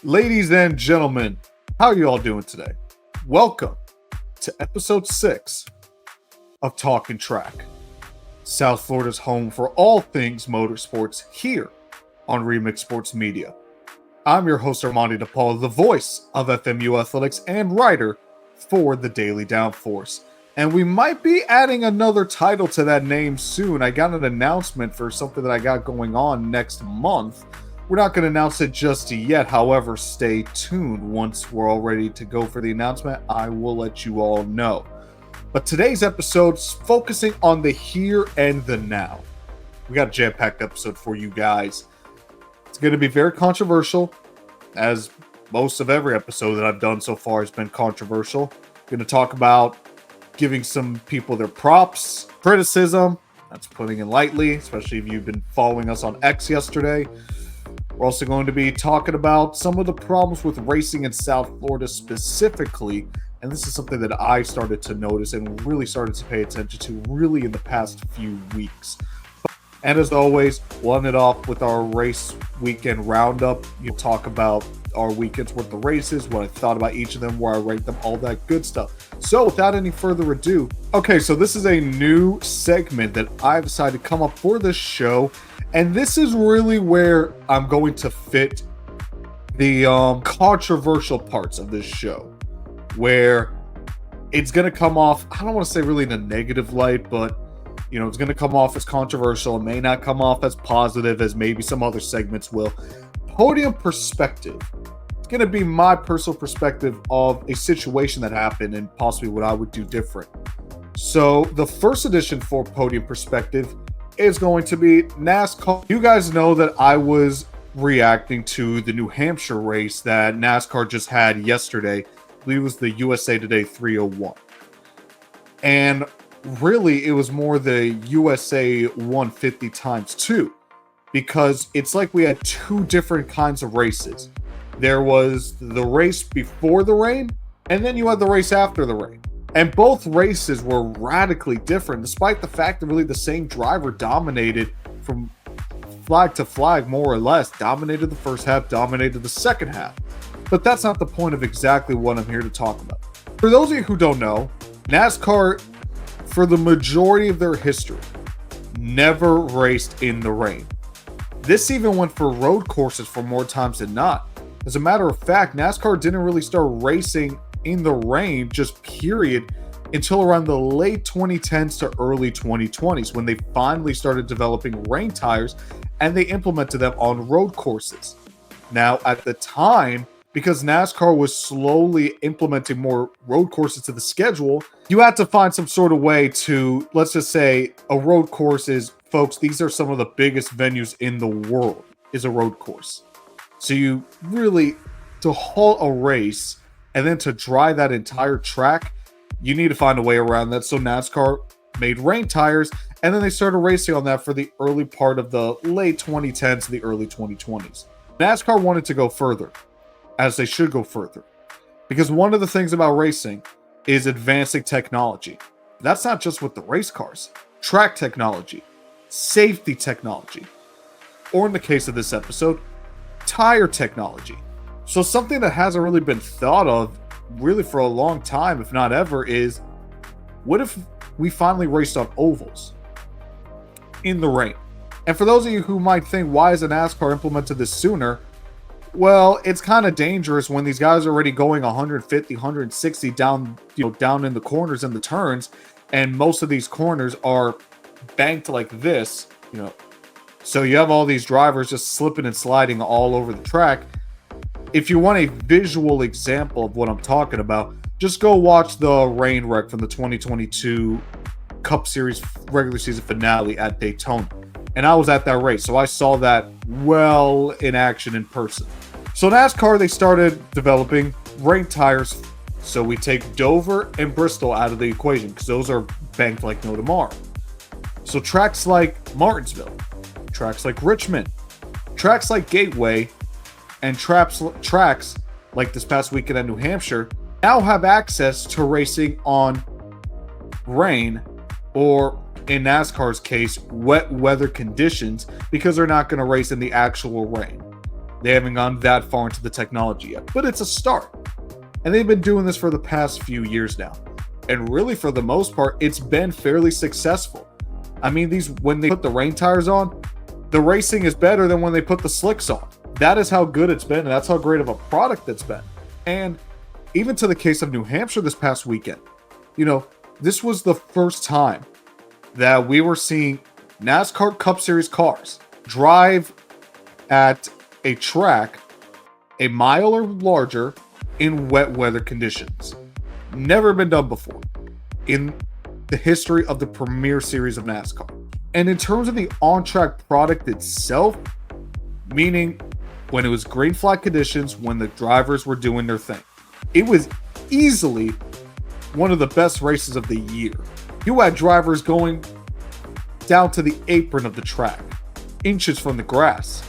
Ladies and gentlemen, how are you all doing today? Welcome to episode 6 of Talkin Track, South Florida's home for all things motorsports here on Remix Sports Media. I'm your host, Armany DePaul, the voice of FMU Athletics and writer for the Daily Downforce. And we might be adding another title to that name soon. I got an announcement for something that I got going on next month. We're not going to announce it just yet. However, stay tuned. Once we're all ready to go for the announcement, I will let you all know. But today's episode is focusing on the here and the now. We got a jam-packed episode for you guys. It's going to be very controversial, as most of every episode that I've done so far has been controversial. Going to talk about giving some people their props, criticism. That's putting it lightly, especially if you've been following us on X yesterday. We're also going to be talking about some of the problems with racing in South Florida specifically, and this is something that I started to notice and really started to pay attention to really in the past few weeks. And as always, we'll end it off with our race weekend roundup. You'll talk about our weekend's worth of races, what I thought about each of them, where I ranked them, all that good stuff. So without any further ado, okay, so this is a new segment that I've decided to come up for this show. And this is really where I'm going to fit the controversial parts of this show, where it's going to come off, I don't want to say really in a negative light, but it's going to come off as controversial. It may not come off as positive as maybe some other segments will. Podium perspective. It's going to be my personal perspective of a situation that happened and possibly what I would do different. So the first edition for Podium Perspective is going to be NASCAR. You guys know that I was reacting to the New Hampshire race that NASCAR just had yesterday. I believe it was the USA Today 301. And really, it was more the USA 150 times 2, because it's like we had two different kinds of races. There was the race before the rain, and then you had the race after the rain. And both races were radically different, despite the fact that really the same driver dominated from flag to flag, more or less. Dominated the first half, dominated the second half. But that's not the point of exactly what I'm here to talk about. For those of you who don't know, NASCAR, for the majority of their history, never raced in the rain. This even went for road courses for more times than not. As a matter of fact, NASCAR didn't really start racing in the rain, just period, until around the late 2010s to early 2020s, when they finally started developing rain tires and they implemented them on road courses. Now, at the time, because NASCAR was slowly implementing more road courses to the schedule, you had to find some sort of way to, let's just say, a road course is, folks, these are some of the biggest venues in the world, is a road course. So you really, to halt a race and then to dry that entire track, you need to find a way around that. So NASCAR made rain tires, and then they started racing on that for the early part of the late 2010s to the early 2020s. NASCAR wanted to go further, as they should go further, because one of the things about racing is advancing technology. That's not just with the race cars. Track technology, safety technology, or in the case of this episode, tire technology. So something that hasn't really been thought of really for a long time, if not ever, is what if we finally raced on ovals in the rain? And for those of you who might think, why hasn't NASCAR implemented this sooner? Well, it's kind of dangerous when these guys are already going 150, 160 down, down in the corners and the turns, and most of these corners are banked like this, So you have all these drivers just slipping and sliding all over the track. If you want a visual example of what I'm talking about, just go watch the rain wreck from the 2022 Cup Series regular season finale at Daytona. And I was at that race, so I saw that well in action in person. So NASCAR, they started developing rain tires. So we take Dover and Bristol out of the equation because those are banked like no tomorrow. So tracks like Martinsville, tracks like Richmond, tracks like Gateway, and tracks like this past weekend at New Hampshire now have access to racing on rain, or in NASCAR's case, wet weather conditions, because they're not going to race in the actual rain. They haven't gone that far into the technology yet, but it's a start. And they've been doing this for the past few years now. And really, for the most part, it's been fairly successful. I mean, when they put the rain tires on, the racing is better than when they put the slicks on. That is how good it's been, and that's how great of a product it's been. And even to the case of New Hampshire this past weekend, this was the first time that we were seeing NASCAR Cup Series cars drive at a track a mile or larger in wet weather conditions. Never been done before in the history of the Premier Series of NASCAR. And in terms of the on-track product itself, meaning when it was green flag conditions, when the drivers were doing their thing, it was easily one of the best races of the year. You had drivers going down to the apron of the track, inches from the grass.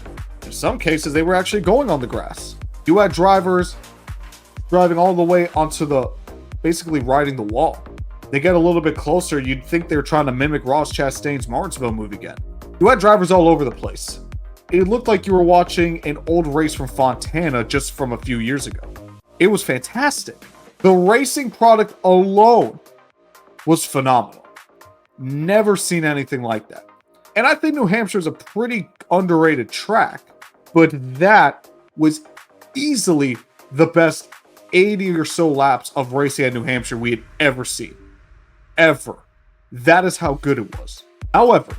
In some cases, they were actually going on the grass. You had drivers driving all the way onto basically riding the wall. They get a little bit closer, you'd think they're trying to mimic Ross Chastain's Martinsville move again. You had drivers all over the place. It looked like you were watching an old race from Fontana just from a few years ago. It was fantastic. The racing product alone was phenomenal. Never seen anything like that. And I think New Hampshire is a pretty underrated track, but that was easily the best 80 or so laps of racing at New Hampshire we had ever seen. Ever. That is how good it was. However,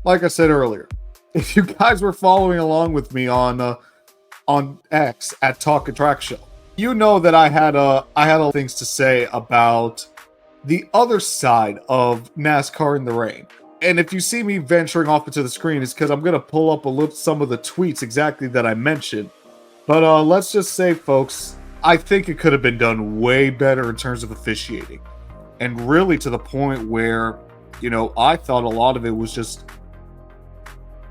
like I said earlier, if you guys were following along with me on X at Talkin Track Show, you know that I had things to say about the other side of NASCAR in the rain. And if you see me venturing off into the screen, it's because I'm going to pull up some of the tweets exactly that I mentioned. But let's just say, folks, I think it could have been done way better in terms of officiating. And really to the point where, I thought a lot of it was just,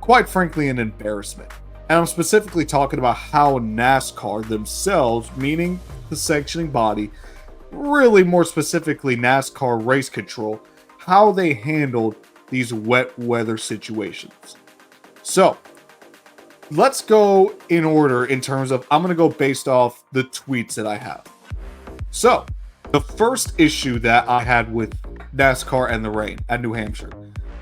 quite frankly, an embarrassment. And I'm specifically talking about how NASCAR themselves, meaning the sanctioning body, really more specifically NASCAR Race Control, how they handled these wet weather situations. So, let's go in order in terms of, I'm going to go based off the tweets that I have. So, the first issue that I had with NASCAR and the rain at New Hampshire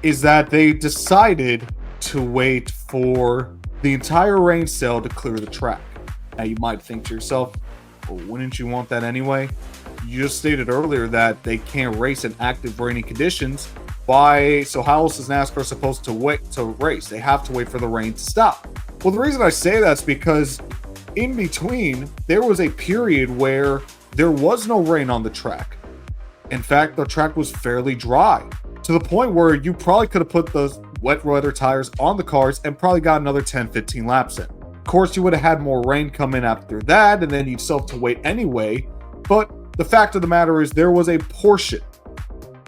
is that they decided to wait for the entire rain cell to clear the track. Now, you might think to yourself, well, wouldn't you want that anyway? You just stated earlier that they can't race in active rainy conditions. So how else is NASCAR supposed to wait to race? They have to wait for the rain to stop. Well, the reason I say that's because in between, there was a period where there was no rain on the track. In fact, the track was fairly dry to the point where you probably could have put those wet weather tires on the cars and probably got another 10-15 laps in. Of course, you would have had more rain come in after that, and then you'd still have to wait anyway. But the fact of the matter is there was a portion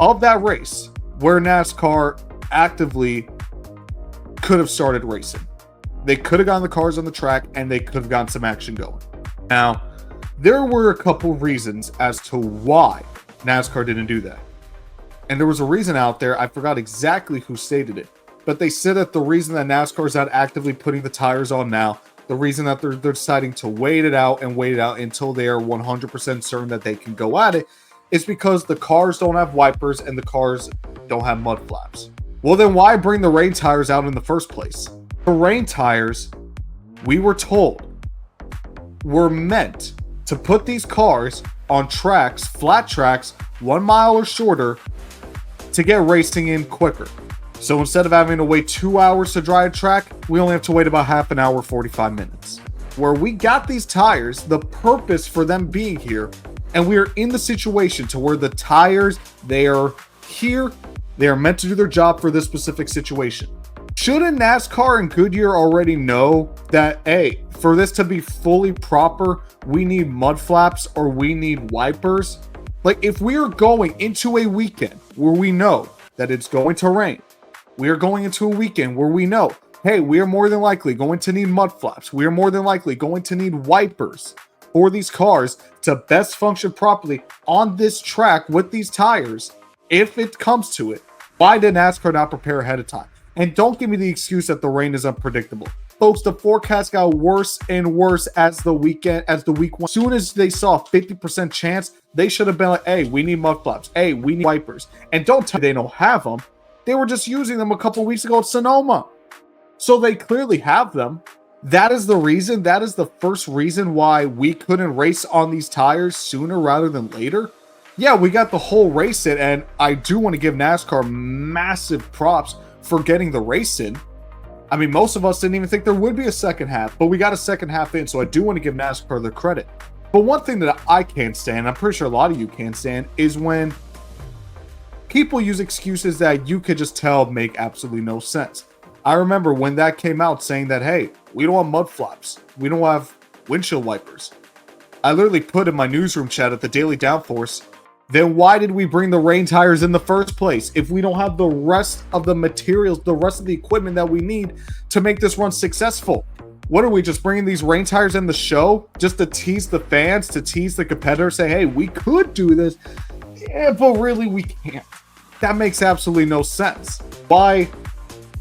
of that race where NASCAR actively could have started racing. They could have gotten the cars on the track and they could have gotten some action going. Now, there were a couple reasons as to why NASCAR didn't do that. And there was a reason out there, I forgot exactly who stated it, but they said that the reason that NASCAR is not actively putting the tires on now, the reason that they're deciding to wait it out until they are 100% certain that they can go at it, is because the cars don't have wipers and the cars don't have mud flaps. Well, then why bring the rain tires out in the first place? The rain tires, we were told, were meant to put these cars on tracks, flat tracks, 1 mile or shorter, to get racing in quicker. So instead of having to wait 2 hours to dry a track, we only have to wait about half an hour, 45 minutes. Where we got these tires, the purpose for them being here, and we are in the situation to where the tires, they are here, they are meant to do their job for this specific situation. Shouldn't NASCAR and Goodyear already know that, hey, for this to be fully proper, we need mud flaps or we need wipers? Like, if we are going into a weekend where we know that it's going to rain, we are going into a weekend where we know, hey, we are more than likely going to need mud flaps. We are more than likely going to need wipers for these cars to best function properly on this track with these tires. If it comes to it, why did NASCAR not prepare ahead of time? And don't give me the excuse that the rain is unpredictable. Folks, the forecast got worse and worse as the week went. As soon as they saw a 50% chance, they should have been like, hey, we need mud flaps. Hey, we need wipers. And don't tell me they don't have them. They were just using them a couple weeks ago at Sonoma. So they clearly have them. That is the reason. That is the first reason why we couldn't race on these tires sooner rather than later. Yeah, we got the whole race in, and I do want to give NASCAR massive props for getting the race in. I mean, most of us didn't even think there would be a second half, but we got a second half in, so I do want to give NASCAR the credit. But one thing that I can't stand, I'm pretty sure a lot of you can't stand, is when people use excuses that you could just tell make absolutely no sense. I remember when that came out saying that, hey, we don't have mud flaps. We don't have windshield wipers. I literally put in my newsroom chat at the Daily Downforce, then why did we bring the rain tires in the first place if we don't have the rest of the materials, the rest of the equipment that we need to make this run successful? What are we, just bringing these rain tires in the show just to tease the fans, to tease the competitors, say, hey, we could do this, yeah, but really we can't? That makes absolutely no sense. Why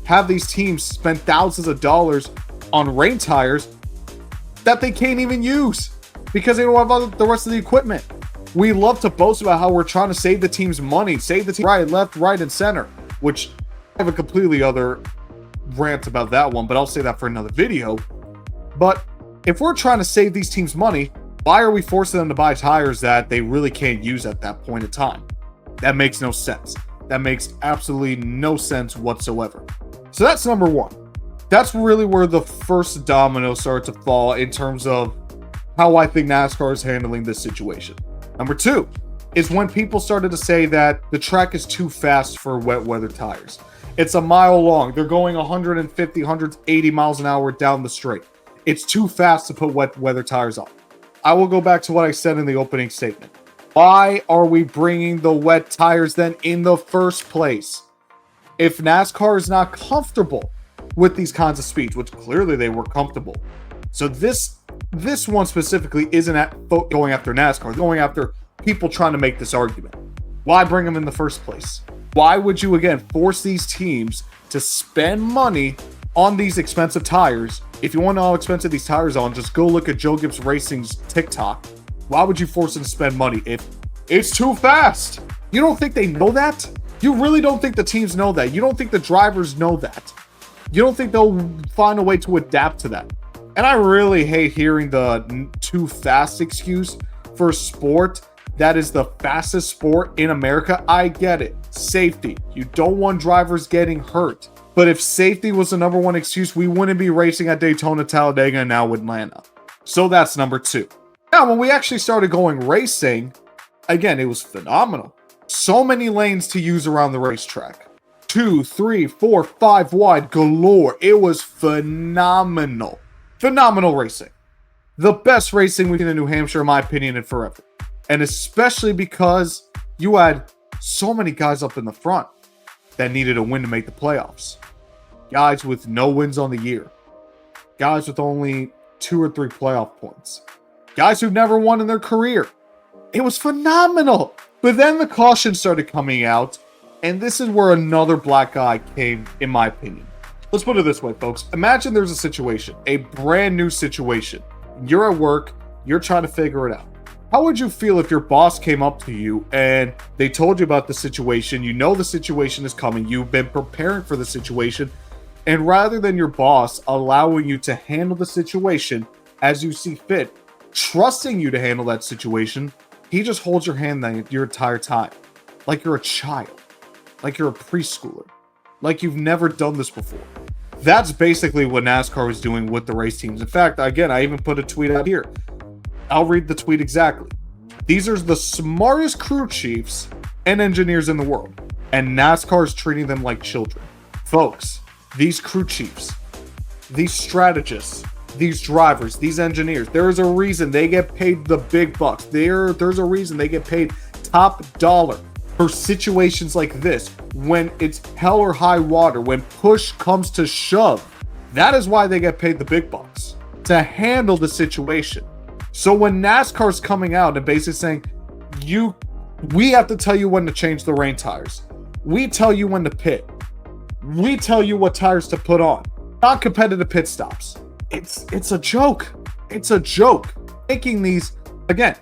have these teams spend thousands of dollars on rain tires that they can't even use because they don't have the rest of the equipment? We love to boast about how we're trying to save the team's money, save the team right, left, right, and center, which I have a completely other rant about that one, but I'll say that for another video. But if we're trying to save these teams money, why are we forcing them to buy tires that they really can't use at that point in time? That makes no sense. That makes absolutely no sense whatsoever. So that's number one. That's really where the first domino started to fall in terms of how I think NASCAR is handling this situation. Number two is when people started to say that the track is too fast for wet weather tires. It's a mile long. They're going 150, 180 miles an hour down the straight. It's too fast to put wet weather tires on. I will go back to what I said in the opening statement. Why are we bringing the wet tires then in the first place? If NASCAR is not comfortable with these kinds of speeds, which clearly they were comfortable. So this one specifically isn't going after NASCAR. They're going after people trying to make this argument. Why bring them in the first place? Why would you, again, force these teams to spend money on these expensive tires? If you want to know how expensive these tires are, just go look at Joe Gibbs Racing's TikTok. Why would you force them to spend money if it's too fast? You don't think they know that? You really don't think the teams know that? You don't think the drivers know that? You don't think they'll find a way to adapt to that? And I really hate hearing the too fast excuse for a sport that is the fastest sport in America. I get it. Safety. You don't want drivers getting hurt. But if safety was the number one excuse, we wouldn't be racing at Daytona, Talladega, and now Atlanta. So that's number two. Now, when we actually started going racing, again, it was phenomenal. So many lanes to use around the racetrack. 2, 3, 4, 5 wide galore. It was phenomenal. Phenomenal racing. The best racing we've seen in New Hampshire, in my opinion, in forever. And especially because you had so many guys up in the front that needed a win to make the playoffs. Guys with no wins on the year. Guys with only 2 or 3 playoff points. Guys who've never won in their career. It was phenomenal. But then the caution started coming out, and this is where another black eye came, in my opinion. Let's put it this way, folks. Imagine there's a situation, a brand new situation. You're at work, you're trying to figure it out. How would you feel if your boss came up to you and they told you about the situation? You know the situation is coming. You've been preparing for the situation. And rather than your boss allowing you to handle the situation as you see fit, trusting you to handle that situation, he just holds your hand your entire time. Like you're a child. Like you're a preschooler. Like you've never done this before. That's basically what NASCAR was doing with the race teams. In fact, again, I even put a tweet out here. I'll read the tweet exactly. These are the smartest crew chiefs and engineers in the world. And NASCAR is treating them like children. Folks, these crew chiefs, these strategists, these drivers, these engineers, there is a reason they get paid the big bucks. There's a reason they get paid top dollar for situations like this, when it's hell or high water, when push comes to shove. That is why they get paid the big bucks, to handle the situation. So when NASCAR's coming out and basically saying, we have to tell you when to change the rain tires. We tell you when to pit. We tell you what tires to put on. Non-competitive pit stops. It's a joke. It's a joke. Making these, again,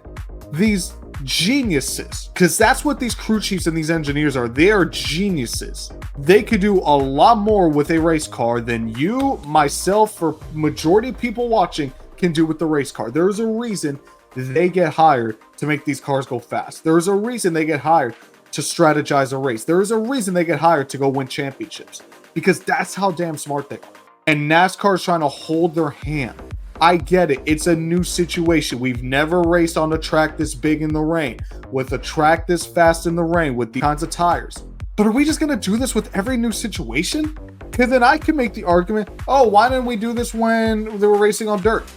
these geniuses, because that's what these crew chiefs and these engineers are. They are geniuses. They could do a lot more with a race car than you, myself, or majority of people watching can do with the race car. There is a reason they get hired to make these cars go fast. There is a reason they get hired to strategize a race. There is a reason they get hired to go win championships, because that's how damn smart they are. And NASCAR is trying to hold their hand. I get it. It's a new situation. We've never raced on a track this big in the rain, with a track this fast in the rain, with these kinds of tires. But are we just going to do this with every new situation? Because then I can make the argument, oh, why didn't we do this when they were racing on dirt?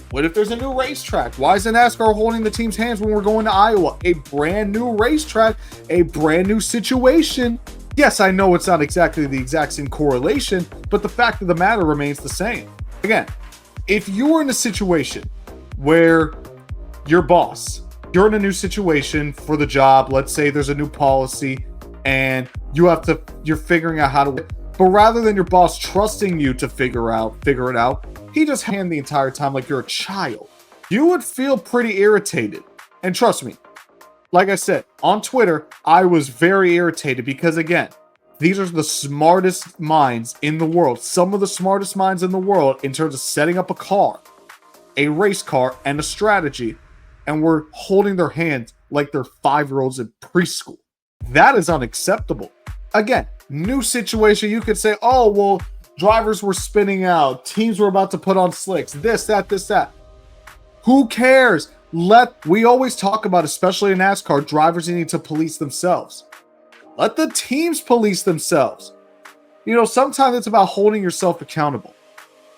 What if there's a new racetrack? Why is NASCAR holding the team's hands when we're going to Iowa? A brand new racetrack, a brand new situation. Yes, I know it's not exactly the exact same correlation, but the fact of the matter remains the same. Again, if you're in a situation where your boss, you're in a new situation for the job, let's say there's a new policy and you're figuring out how to, but rather than your boss trusting you to figure it out, he just hand the entire time like you're a child. You would feel pretty irritated. And trust me, like I said, on Twitter, I was very irritated because, again, these are the smartest minds in the world. Some of the smartest minds in the world in terms of setting up a car, a race car, and a strategy. And we're holding their hands like they're 5-year-olds in preschool. That is unacceptable. Again, new situation. You could say, oh, well, drivers were spinning out. Teams were about to put on slicks. This, that. Who cares? We always talk about, especially in NASCAR, drivers need to police themselves. Let the teams police themselves. Sometimes it's about holding yourself accountable.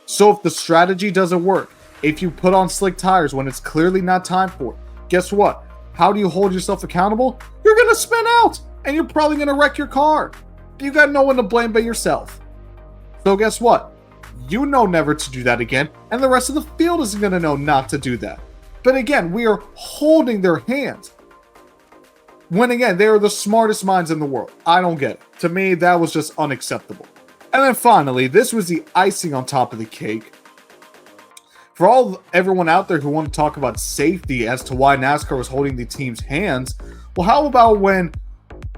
So if the strategy doesn't work, if you put on slick tires when it's clearly not time for it, guess what? How do you hold yourself accountable? You're going to spin out and you're probably going to wreck your car. You got no one to blame but yourself. So guess what? You know never to do that again, and the rest of the field isn't going to know not to do that. But again, we are holding their hands. When again, they are the smartest minds in the world. I don't get it. To me, that was just unacceptable. And then finally, this was the icing on top of the cake. For everyone out there who want to talk about safety as to why NASCAR was holding the team's hands, well, how about when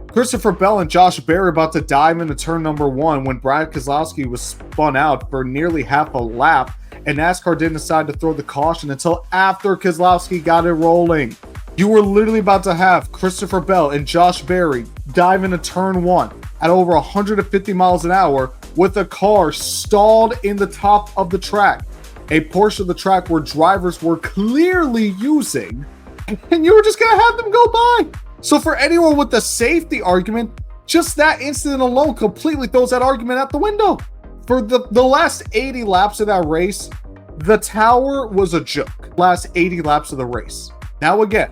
Christopher Bell and Josh Berry about to dive into turn number 1 when Brad Keselowski was spun out for nearly half a lap, and NASCAR didn't decide to throw the caution until after Keselowski got it rolling. You were literally about to have Christopher Bell and Josh Berry dive into turn 1 at over 150 miles an hour with a car stalled in the top of the track, a portion of the track where drivers were clearly using, and you were just going to have them go by. So for anyone with the safety argument, just that incident alone completely throws that argument out the window. For the last 80 laps of that race, the tower was a joke. Last 80 laps of the race. Now again,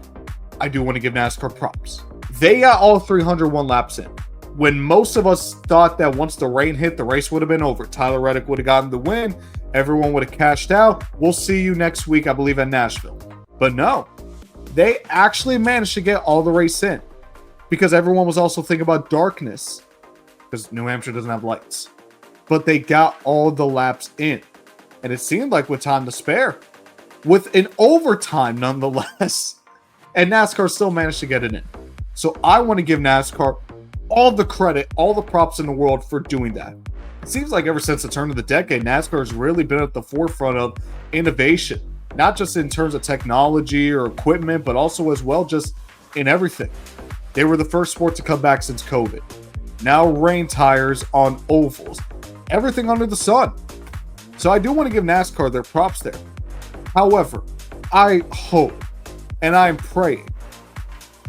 I do want to give NASCAR props. They got all 301 laps in. When most of us thought that once the rain hit, the race would have been over. Tyler Reddick would have gotten the win. Everyone would have cashed out. We'll see you next week, I believe, at Nashville. But no. They actually managed to get all the race in because everyone was also thinking about darkness because New Hampshire doesn't have lights. But they got all the laps in. And it seemed like with time to spare. With an overtime, nonetheless. And NASCAR still managed to get it in. So I want to give NASCAR all the credit, all the props in the world for doing that. It seems like ever since the turn of the decade, NASCAR has really been at the forefront of innovation. Not just in terms of technology or equipment, but also as well just in everything. They were the first sport to come back since COVID. Now rain tires on ovals. Everything under the sun. So I do want to give NASCAR their props there. However, I hope and I'm praying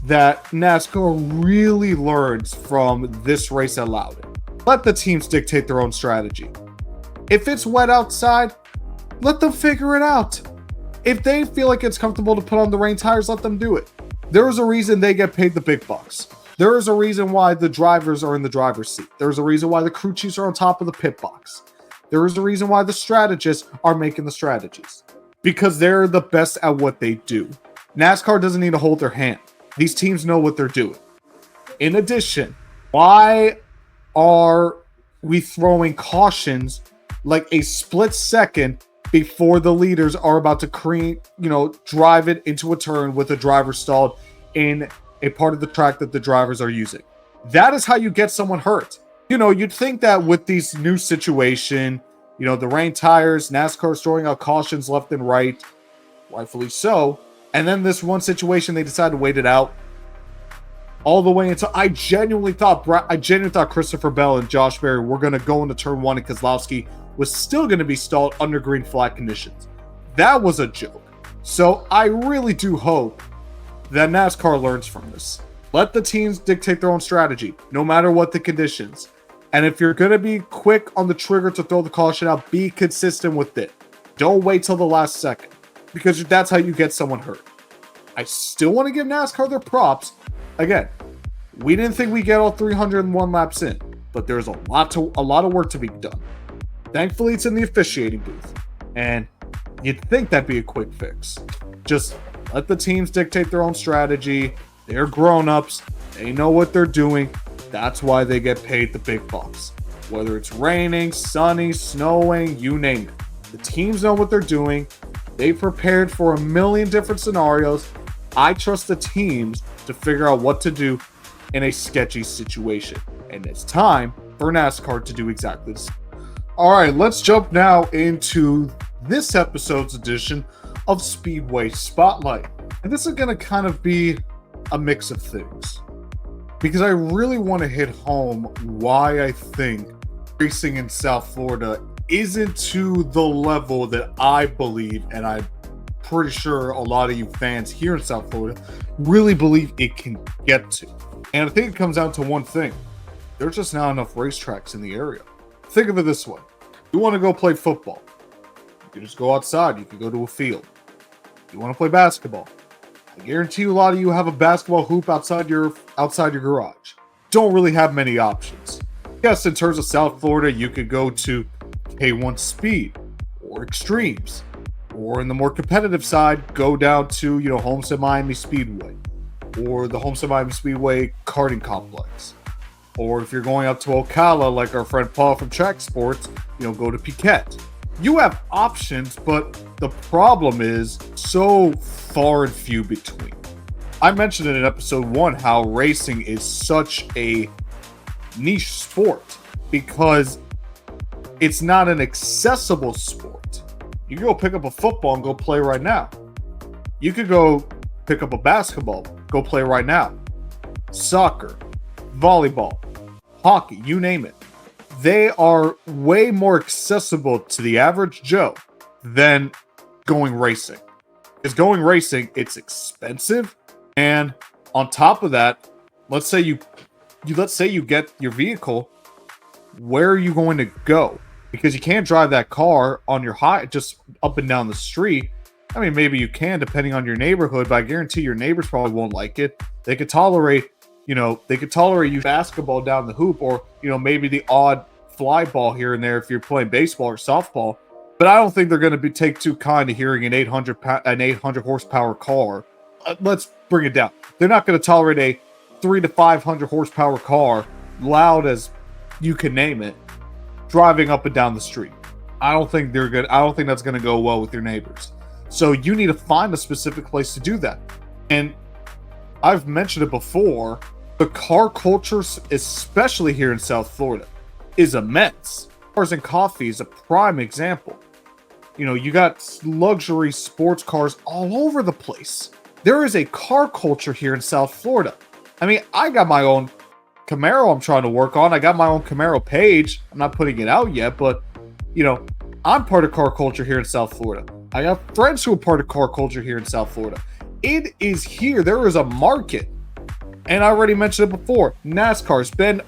that NASCAR really learns from this race at Loudon. Let the teams dictate their own strategy. If it's wet outside, let them figure it out. If they feel like it's comfortable to put on the rain tires, let them do it. There is a reason they get paid the big bucks. There is a reason why the drivers are in the driver's seat. There's a reason why the crew chiefs are on top of the pit box. There is a reason why the strategists are making the strategies. Because they're the best at what they do. NASCAR doesn't need to hold their hand. These teams know what they're doing. In addition, why are we throwing cautions like a split second before the leaders are about to drive it into a turn with the driver stalled in a part of the track that the drivers are using. That is how you get someone hurt. You'd think that with these new situation, the rain tires, NASCAR's throwing out cautions left and right, rightfully so. And then this one situation, they decided to wait it out all the way until I genuinely thought Christopher Bell and Josh Berry were going to go into turn one, and Keselowski was still going to be stalled under green flag conditions. That was a joke. So I really do hope that NASCAR learns from this. Let the teams dictate their own strategy, no matter what the conditions. And if you're going to be quick on the trigger to throw the caution out, be consistent with it. Don't wait till the last second, because that's how you get someone hurt. I still want to give NASCAR their props. Again, we didn't think we'd get all 301 laps in, but there's a lot of work to be done. Thankfully, it's in the officiating booth, and you'd think that'd be a quick fix. Just let the teams dictate their own strategy. They're grown-ups. They know what they're doing. That's why they get paid the big bucks. Whether it's raining, sunny, snowing, you name it. The teams know what they're doing. They prepared for a million different scenarios. I trust the teams to figure out what to do in a sketchy situation. And it's time for NASCAR to do exactly the same. All right, let's jump now into this episode's edition of Speedway Spotlight. And this is going to kind of be a mix of things, because I really want to hit home why I think racing in South Florida isn't to the level that I believe, and I'm pretty sure a lot of you fans here in South Florida really believe it can get to. And I think it comes down to one thing. There's just not enough racetracks in the area. Think of it this way. You want to go play football. You can just go outside. You can go to a field. You want to play basketball. I guarantee you a lot of you have a basketball hoop outside your garage. Don't really have many options. Yes, in terms of South Florida, you could go to K1 Speed or Extremes. Or in the more competitive side, go down to, Homestead Miami Speedway or the Homestead Miami Speedway karting complex. Or if you're going up to Ocala, like our friend Paul from Track Sports, go to Piquet. You have options, but the problem is so far and few between. I mentioned it in episode 1 how racing is such a niche sport because it's not an accessible sport. You can go pick up a football and go play right now. You could go pick up a basketball, go play right now. Soccer, volleyball, hockey, you name it. They are way more accessible to the average Joe than going racing. Because going racing, it's expensive. And on top of that, let's say you get your vehicle, where are you going to go? Because you can't drive that car on your just up and down the street. I mean, maybe you can, depending on your neighborhood, but I guarantee your neighbors probably won't like it. They could tolerate you basketball down the hoop, or, maybe the odd fly ball here and there if you're playing baseball or softball. But I don't think they're going to take too kind to hearing an 800 horsepower car. Let's bring it down. They're not going to tolerate a 300 to 500 horsepower car, loud as you can name it, driving up and down the street. I don't think that's going to go well with your neighbors. So you need to find a specific place to do that. And I've mentioned it before, the car culture, especially here in South Florida, is immense. Cars and Coffee is a prime example. You got luxury sports cars all over the place. There is a car culture here in South Florida. I mean, I got my own Camaro I'm trying to work on. I got my own Camaro page. I'm not putting it out yet, but, I'm part of car culture here in South Florida. I got friends who are part of car culture here in South Florida. It is here. There is a market. And I already mentioned it before. NASCAR's been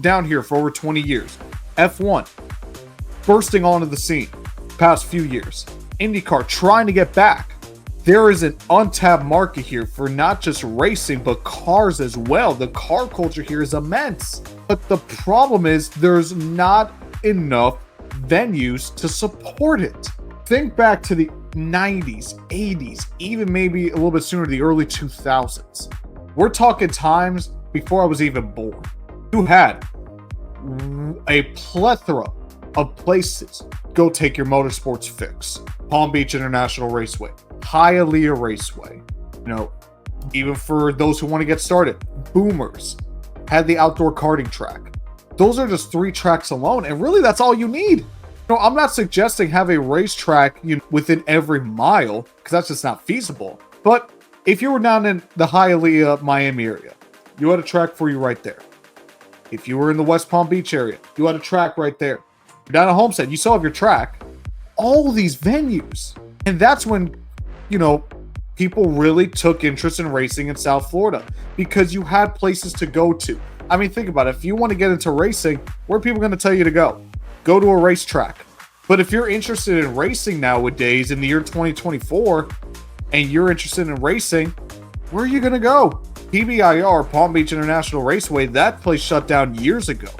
down here for over 20 years. F1 bursting onto the scene past few years. IndyCar trying to get back. There is an untapped market here for not just racing, but cars as well. The car culture here is immense. But the problem is there's not enough venues to support it. Think back to the 90s, 80s, even maybe a little bit sooner, the early 2000s. We're talking times before I was even born. You had a plethora of places. Go take your motorsports fix. Palm Beach International Raceway, Hialeah Raceway, even for those who want to get started, Boomers had the outdoor karting track. Those are just 3 tracks alone, and really that's all you need. I'm not suggesting have a racetrack within every mile, because that's just not feasible. But if you were down in the Hialeah, Miami area, you had a track for you right there. If you were in the West Palm Beach area, you had a track right there. You're down at Homestead, you still have your track. All these venues. And that's when, people really took interest in racing in South Florida, because you had places to go to. I mean, think about it. If you want to get into racing, where are people going to tell you to go? Go to a racetrack. But if you're interested in racing nowadays in the year 2024, and you're interested in racing, where are you going to go? PBIR, Palm Beach International Raceway, that place shut down years ago.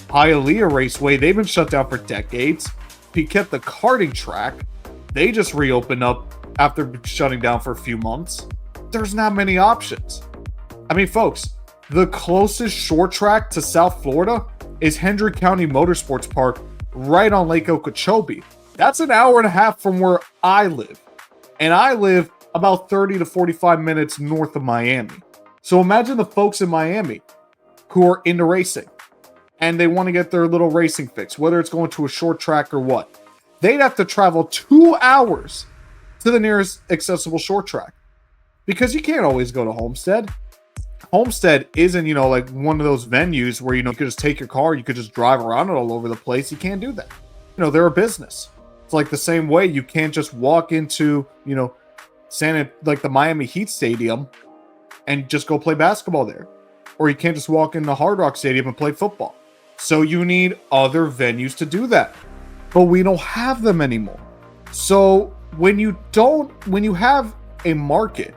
Hialeah Raceway, they've been shut down for decades. Kept the karting track, they just reopened up after shutting down for a few months. There's not many options. I mean, folks, the closest short track to South Florida is Hendry County Motorsports Park, right on Lake Okeechobee. That's an hour and a half from where I live. And I live about 30 to 45 minutes north of Miami. So imagine the folks in Miami who are into racing and they want to get their little racing fix, whether it's going to a short track or what. They'd have to travel 2 hours to the nearest accessible short track, because you can't always go to Homestead. Homestead isn't, like one of those venues where, you could just take your car, you could just drive around it all over the place. You can't do that. They're a business. It's like the same way you can't just walk into, like the Miami Heat Stadium and just go play basketball there. Or you can't just walk into Hard Rock Stadium and play football. So you need other venues to do that. But we don't have them anymore. So when you have a market,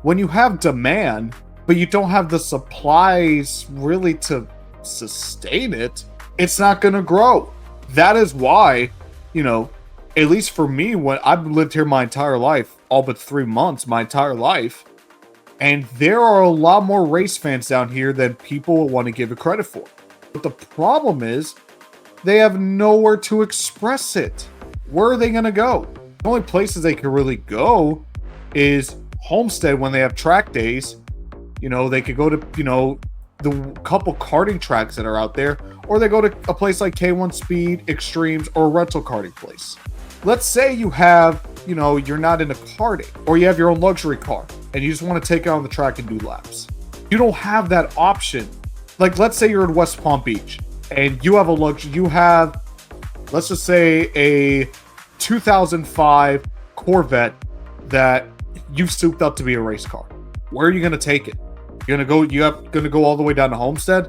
when you have demand, but you don't have the supplies really to sustain it, it's not going to grow. That is why, at least for me, when I've lived here my entire life, all but 3 months, my entire life, and there are a lot more race fans down here than people want to give it credit for. But the problem is, they have nowhere to express it. Where are they going to go? The only places they can really go is Homestead when they have track days. They could go to, the couple karting tracks that are out there, or they go to a place like K1 Speed, Extremes, or a rental karting place. Let's say you have, you're not into karting, or you have your own luxury car, and you just want to take it on the track and do laps. You don't have that option. Like, let's say you're in West Palm Beach, and you have let's just say a 2005 Corvette that you've souped up to be a race car. Where are you going to take it? You're going to go all the way down to Homestead,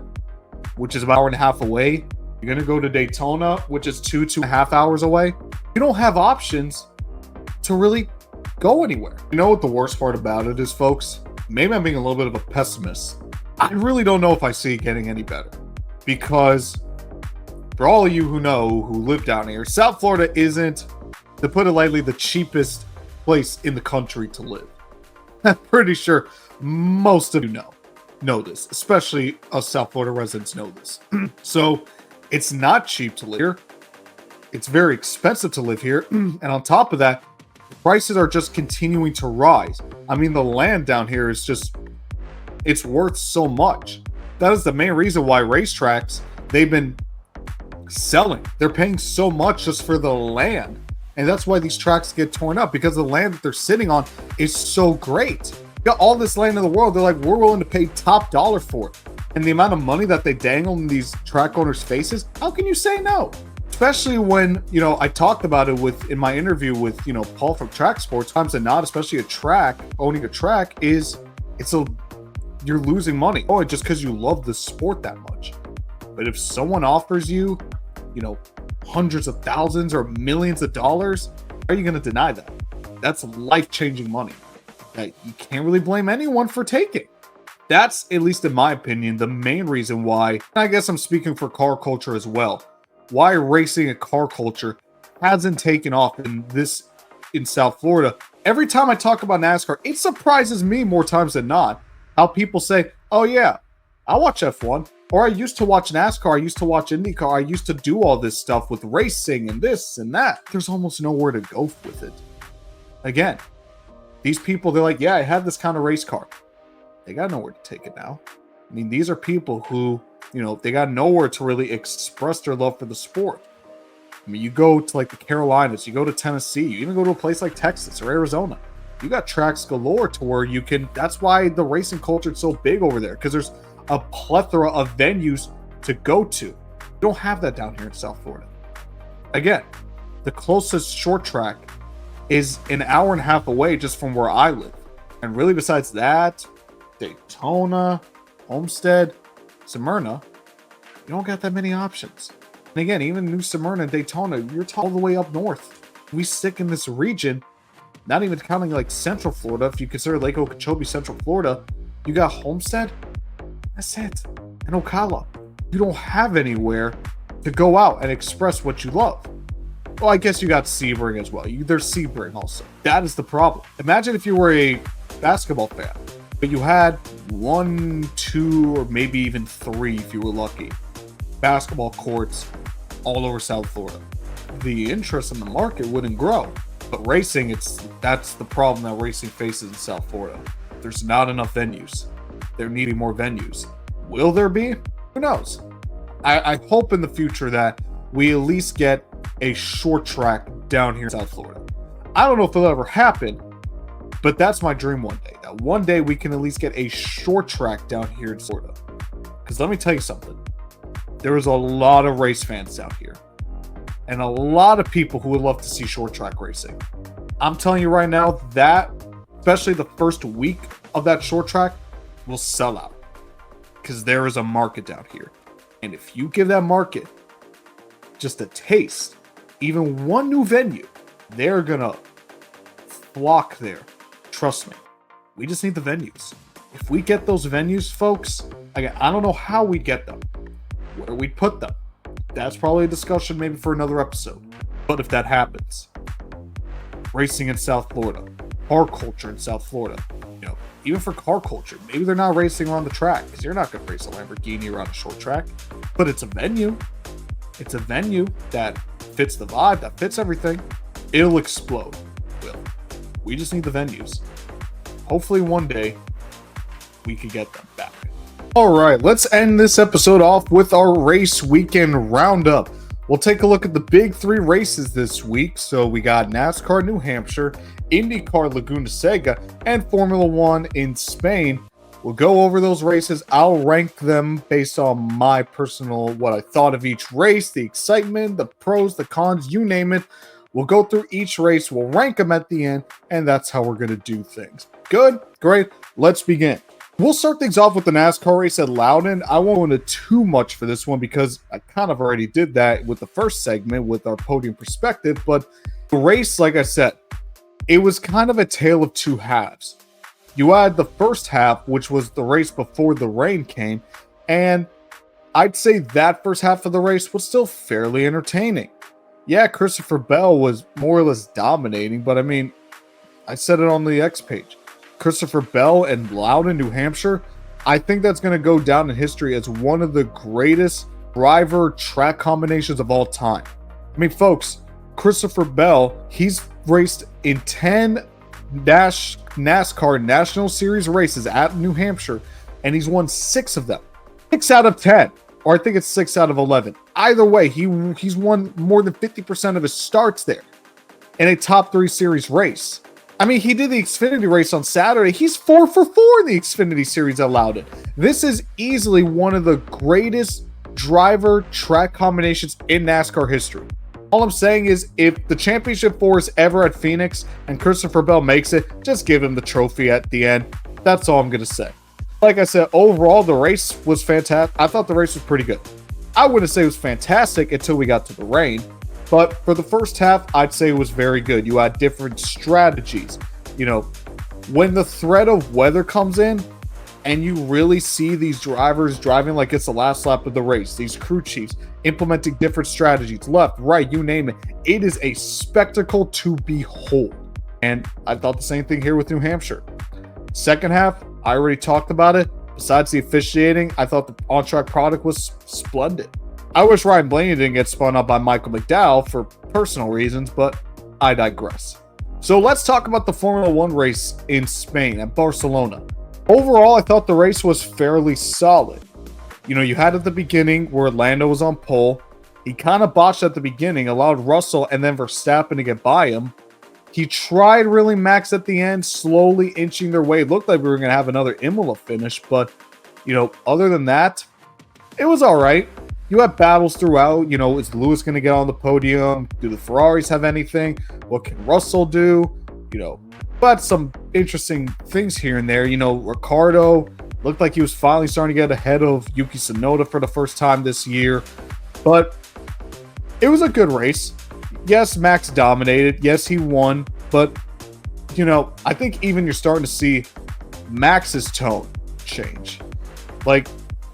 which is about an hour and a half away. You're going to go to Daytona, which is 2.5 hours away. You don't have options to really go anywhere. You know what the worst part about it is, folks? Maybe I'm being a little bit of a pessimist. I really don't know if I see it getting any better, because for all of you who live down here, South Florida isn't, to put it lightly, the cheapest place in the country to live. I'm pretty sure most of you know this, especially us South Florida residents know this. So it's not cheap to live here. It's very expensive to live here. And on top of that, prices are just continuing to rise. I mean, the land down here is it's worth so much. That is the main reason why racetracks, they've been selling. They're paying so much just for the land. And that's why these tracks get torn up, because the land that they're sitting on is so great. You got all this land in the world. They're like, we're willing to pay top dollar for it. And the amount of money that they dangle in these track owners' faces, how can you say no? Especially when, I talked about it in my interview with, Paul from Track Sports. Times and not, especially owning a track you're losing money. Oh, just because you love the sport that much. But if someone offers you, hundreds of thousands or millions of dollars, how are you going to deny that? That's life-changing money that you can't really blame anyone for taking. That's, at least in my opinion, the main reason why, and I guess I'm speaking for car culture as well, why racing and car culture hasn't taken off in South Florida. Every time I talk about NASCAR, it surprises me more times than not how people say, oh yeah, I watch F1. Or I used to watch NASCAR, I used to watch IndyCar, I used to do all this stuff with racing and this and that. There's almost nowhere to go with it. Again, these people, they're like, yeah, I have this kind of race car. They got nowhere to take it now. I mean, these are people who, they got nowhere to really express their love for the sport. I mean, you go to like the Carolinas, you go to Tennessee, you even go to a place like Texas or Arizona. You got tracks galore to where you can, that's why the racing culture is so big over there, because there's a plethora of venues to go to. You don't have that down here in South Florida. Again, the closest short track is an hour and a half away just from where I live. And really besides that, Daytona, Homestead, Smyrna, you don't got that many options. And again, even New Smyrna and Daytona, you're all the way up north. We stick in this region, not even counting like Central Florida. If you consider Lake Okeechobee Central Florida, you got Homestead. That's it. And Ocala. You don't have anywhere to go out and express what you love. Well, I guess you got Sebring as well. There's Sebring also. That is the problem. Imagine if you were a basketball fan, but you had 1, 2, or maybe even 3, if you were lucky, basketball courts all over South Florida. The interest in the market wouldn't grow. But racing, that's the problem that racing faces in South Florida. There's not enough venues. There need to be more venues. Will there be? Who knows? I hope in the future that we at least get a short track down here in South Florida. I don't know if it'll ever happen, but that's my dream one day. That one day we can at least get a short track down here in Florida. Because let me tell you something. There is a lot of race fans out here. And a lot of people who would love to see short track racing. I'm telling you right now that, especially the first week of that short track, will sell out. Because there is a market down here. And if you give that market just a taste, even one new venue, they're going to flock there. Trust me. We just need the venues. If we get those venues, folks, again, I don't know how we get them. Where we'd put them. That's probably a discussion maybe for another episode. But if that happens, racing in South Florida, car culture in South Florida, even for car culture, maybe they're not racing around the track because you're not going to race a Lamborghini around a short track, but it's a venue. It's a venue that fits the vibe, that fits everything. It'll explode. We just need the venues. Hopefully one day we could get them back. All right, let's end this episode off with our race weekend roundup. We'll take a look at the big 3 races this week. So we got NASCAR New Hampshire, IndyCar Laguna Seca, and Formula One in Spain. We'll go over those races. I'll rank them based on my personal, what I thought of each race, the excitement, the pros, the cons, you name it. We'll go through each race. We'll rank them at the end, and that's how we're going to do things. Good? Great. Let's begin. We'll start things off with the NASCAR race at Loudon. I won't go into too much for this one because I kind of already did that with the first segment with our podium perspective. But the race, like I said, it was kind of a tale of two halves. You had the first half, which was the race before the rain came, and I'd say that first half of the race was still fairly entertaining. Yeah, Christopher Bell was more or less dominating, but I mean, I said it on the X page. Christopher Bell and Loudon, New Hampshire, I think that's going to go down in history as one of the greatest driver track combinations of all time. I mean, folks, Christopher Bell, he's raced in 10 NASCAR National Series races at New Hampshire, and he's won 6 of them. 6 out of 10, or I think it's 6 out of 11. Either way, he's won more than 50% of his starts there in a top 3 series race. I mean, he did the Xfinity race on Saturday. He's 4 for 4 in the Xfinity series at Loudon. This is easily one of the greatest driver track combinations in NASCAR history. All I'm saying is, if the championship 4 is ever at Phoenix and Christopher Bell makes it, just give him the trophy at the end. That's all I'm going to say. Like I said, overall, the race was fantastic. I thought the race was pretty good. I wouldn't say it was fantastic until we got to the rain. But for the first half, I'd say it was very good. You had different strategies. When the threat of weather comes in and you really see these drivers driving like it's the last lap of the race, these crew chiefs implementing different strategies, left, right, you name it. It is a spectacle to behold. And I thought the same thing here with New Hampshire. Second half, I already talked about it. Besides the officiating, I thought the on-track product was splendid. I wish Ryan Blaney didn't get spun up by Michael McDowell for personal reasons, but I digress. So let's talk about the Formula One race in Spain at Barcelona. Overall, I thought the race was fairly solid. You had at the beginning where Lando was on pole. He kind of botched at the beginning, allowed Russell and then Verstappen to get by him. He tried really Max at the end, slowly inching their way. It looked like we were going to have another Imola finish, but, other than that, it was all right. You had battles throughout. Is Lewis going to get on the podium? Do the Ferraris have anything? What can Russell do? But some interesting things here and there. Ricardo looked like he was finally starting to get ahead of Yuki Tsunoda for the first time this year. But it was a good race. Yes, Max dominated. Yes, he won. But, I think even you're starting to see Max's tone change. Like,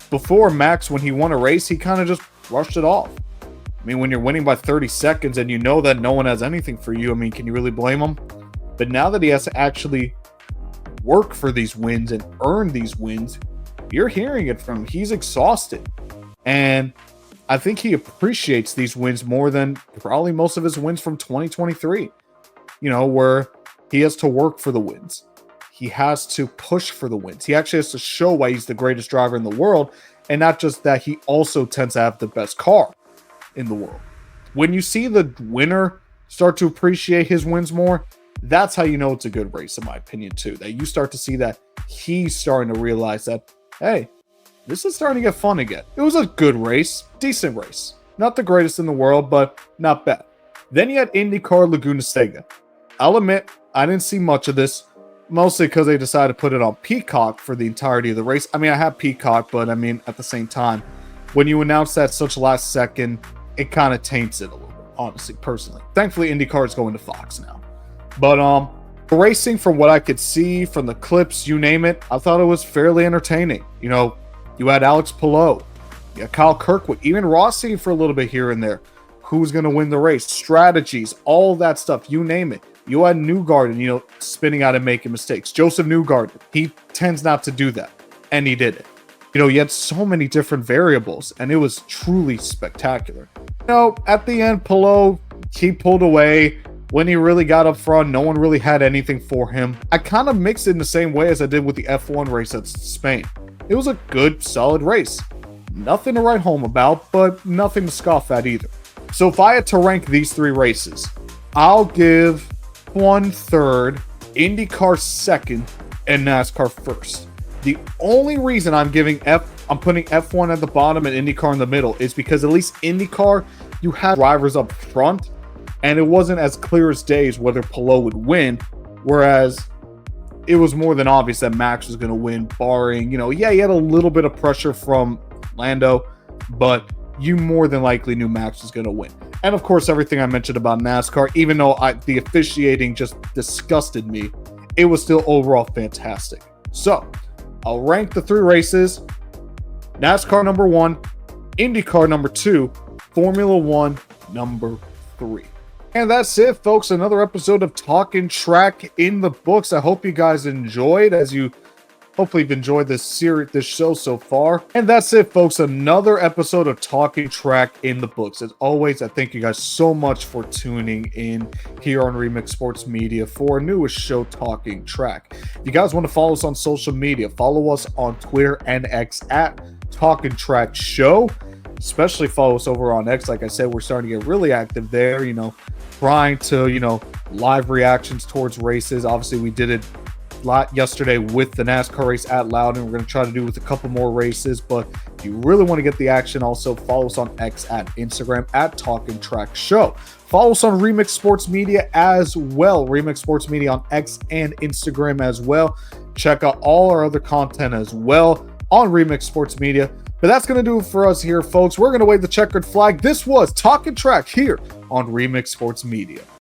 before Max, when he won a race, he kind of just brushed it off. I mean, when you're winning by 30 seconds and you know that no one has anything for you, can you really blame him? But now that he has to actually work for these wins and earn these wins, you're hearing it from him. He's exhausted. And I think he appreciates these wins more than probably most of his wins from 2023, where he has to work for the wins. He has to push for the wins. He actually has to show why he's the greatest driver in the world, and not just that, he also tends to have the best car in the world. When you see the winner start to appreciate his wins more, that's how you know it's a good race, in my opinion, too. That you start to see that he's starting to realize that, hey, this is starting to get fun again. It was a good race, decent race. Not the greatest in the world, but not bad. Then you had IndyCar Laguna Seca. I'll admit, I didn't see much of this, mostly because they decided to put it on Peacock for the entirety of the race. I have Peacock, but at the same time, when you announce that such last second, it kind of taints it a little bit, honestly, personally. Thankfully, IndyCar is going to Fox now. But the racing, from what I could see, from the clips, you name it, I thought it was fairly entertaining. You had Alex Palou, you had Kyle Kirkwood, even Rossi for a little bit here and there. Who's going to win the race? Strategies, all that stuff, you name it. You had Newgarden, spinning out and making mistakes. Joseph Newgarden, he tends not to do that, and he did it. You had so many different variables, and it was truly spectacular. At the end, Palou, he pulled away. When he really got up front, no one really had anything for him. I kind of mixed it in the same way as I did with the F1 race at Spain. It was a good, solid race. Nothing to write home about, but nothing to scoff at either. So if I had to rank these three races, I'll give F1 third, IndyCar second, and NASCAR first. The only reason I'm putting F1 at the bottom and IndyCar in the middle is because at least IndyCar, you had drivers up front, and it wasn't as clear as day as whether Palou would win, whereas it was more than obvious that Max was going to win, barring, he had a little bit of pressure from Lando, but you more than likely knew Max was going to win. And of course, everything I mentioned about NASCAR, even though the officiating just disgusted me, it was still overall fantastic. So, I'll rank the three races: NASCAR number 1, IndyCar number 2, Formula 1 number 3. And that's it, folks. Another episode of Talkin Track in the books. I hope you guys enjoyed, as you hopefully have enjoyed this show so far. And that's it, folks. Another episode of Talkin Track in the books. As always, I thank you guys so much for tuning in here on Remix Sports Media for our newest show, Talkin Track. If you guys want to follow us on social media, follow us on Twitter and X at Talkin Track Show. Especially follow us over on X. Like I said, we're starting to get really active there, trying to, live reactions towards races. Obviously, we did it yesterday with the NASCAR race at Loudon. We're going to try to do with a couple more races, but if you really want to get the action, also follow us on X at Instagram at Talkin Track Show. Follow us on Remix Sports Media as well. Remix Sports Media on X and Instagram as well. Check out all our other content as well on Remix Sports Media. But that's going to do it for us here, folks. We're going to wave the checkered flag. This was Talkin Track here on Remix Sports Media.